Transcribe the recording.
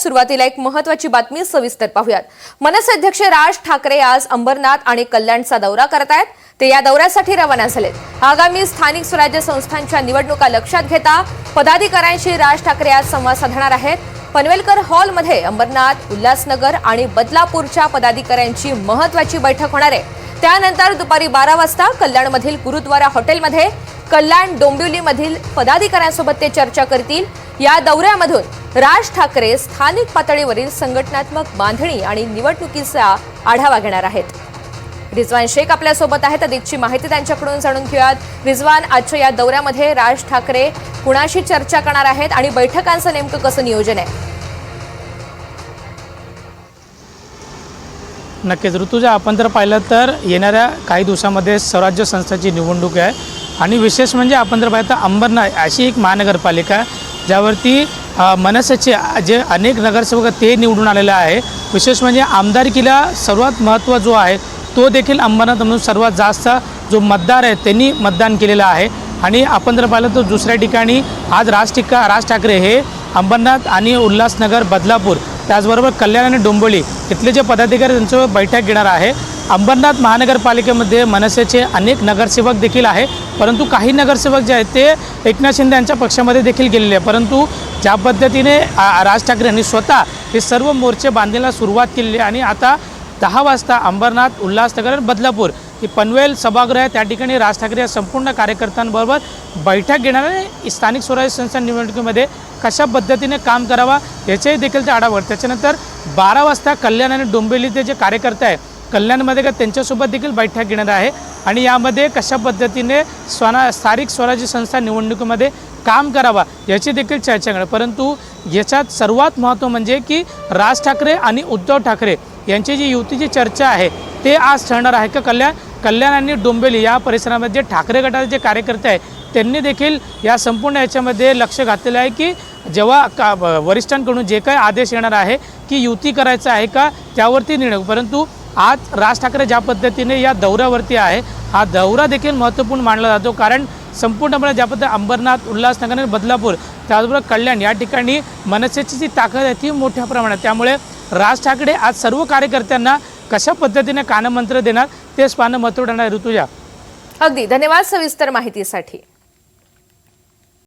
सुरुवातीला एक महत्त्वाची बातमी सविस्तर पाहूयात। मनसे अध्यक्ष राज ठाकरे आज अंबरनाथ आणि कल्याणचा दौरा करत आहेत। ते या दौऱ्यासाठी रवाना झालेत। आगामी स्थानिक स्वराज्य संस्थांच्या निवडणुका लक्षात घेता पदाधिकाऱ्यांशी राज ठाकरे आज संवाद साधणार आहेत। पनवेलकर हॉलमध्ये अंबरनाथ, उल्हासनगर आणि बदलापूरच्या पदाधिकाऱ्यांची महत्त्वाची बैठक होणार आहे। त्यानंतर दुपारी 12 वाजता कल्याणमधील गुरुद्वारा हॉटेलमध्ये कल्याण डोंबिवलीमधील पदाधिकाऱ्यांसोबत ते चर्चा करतील। या दौऱ्यामधून राज ठाकरे स्थानिक पातळीवरील संघटनात्मक बांधणी आणि निवडणुकीचा आढावा घेणार आहेत। रिजवान शेख आपल्या सोबत आहेत। अधिकची माहिती त्यांच्याकडून जाणून घेऊयात। रिजवान, आजच्या या दौऱ्यामध्ये राज ठाकरे कुणाशी चर्चा करणार आहेत आणि बैठकांचं नेमकं कसं नियोजन आहे? नक्कीच ऋतुजा, आपण जर पाहिलं तर येणाऱ्या काही दिवसांमध्ये स्वराज्य संस्थांची निवडणूक आहे आणि विशेष म्हणजे आपण जर पाहिलं तर अंबरनाथ अशी एक महानगरपालिका ज्यावरती मनसेचे जे अनेक नगरसेवक ते निवडून आलेले आहे। विशेष म्हणजे आमदारकीला सर्वात महत्त्व जो आहे तो देखील अंबरनाथमधून सर्वात जास्त जो मतदार आहे त्यांनी मतदान केलेलं आहे। आणि आपण जर पाहिलं तर दुसऱ्या ठिकाणी आज राज ठाकरे हे अंबरनाथ आणि उल्हासनगर, बदलापूर, त्याचबरोबर कल्याण आणि डोंबिवली इथले जे पदाधिकारी त्यांचं बैठक घेणार आहे। अंबरनाथ महानगरपालिकेमध्ये मनसेचे अनेक नगरसेवक देखील आहे, परंतु काही नगरसेवक जे आहेत ते एकनाथ शिंदे यांच्या पक्षामध्ये देखील गेलेले आहे। परंतु ज्या पद्धतीने राज ठाकरे यांनी स्वतः हे सर्व मोर्चे बांधण्याला सुरुवात केलेली आहे आणि आता 10 वाजता अंबरनाथ, उल्हासनगर आणि बदलापूर ही पनवेल सभागृह आहे, त्या ठिकाणी राज ठाकरे या संपूर्ण कार्यकर्त्यांबरोबर बैठक घेणार आहे। स्थानिक स्वराज्य संस्था निवडणुकीमध्ये कशा पद्धतीने काम करावा याचे देखील ते आढावा. त्याच्यानंतर 12 वाजता कल्याण आणि डोंबिवलीचे जे कार्यकर्ते आहे कल्याणमध्ये का त्यांच्यासोबत देखील बैठक घेणार आहे आणि यामध्ये कशा पद्धतीने स्थानिक स्वराज्य संस्था निवडणुकीमध्ये काम करावा याची देखील चर्चा करणार. परंतु याच्यात सर्वात महत्त्व म्हणजे की राज ठाकरे आणि उद्धव ठाकरे यांची जी युतीची चर्चा आहे ते आज ठरणार आहे का कल्याण आणि डोंबिवली या परिसरामध्ये जे ठाकरे गटाचे जे कार्यकर्ते आहेत त्यांनी देखील या संपूर्ण याच्यामध्ये लक्ष घातलेलं आहे की जेव्हा वरिष्ठांकडून जे काही आदेश येणार आहे की युती करायचं आहे का त्यावरती निर्णय. परंतु आज राज ठाकरे ज्या पद्धतीने या दौऱ्यावरती आहे हा दौरा देखील महत्त्वपूर्ण मानला जातो, कारण संपूर्णपणे ज्या पद्धतीने अंबरनाथ, उल्हासनगर आणि बदलापूर त्याचबरोबर कल्याण या ठिकाणी मनसेची जी ताकद आहे ती मोठ्या प्रमाणात, त्यामुळे राज ठाकरे आज सर्व कार्यकर्त्यांना कशा पद्धतीने कानमंत्र देणार तेच पाहणं महत्त्व ठरणार आहे. ऋतुजा, अगदी धन्यवाद सविस्तर माहितीसाठी.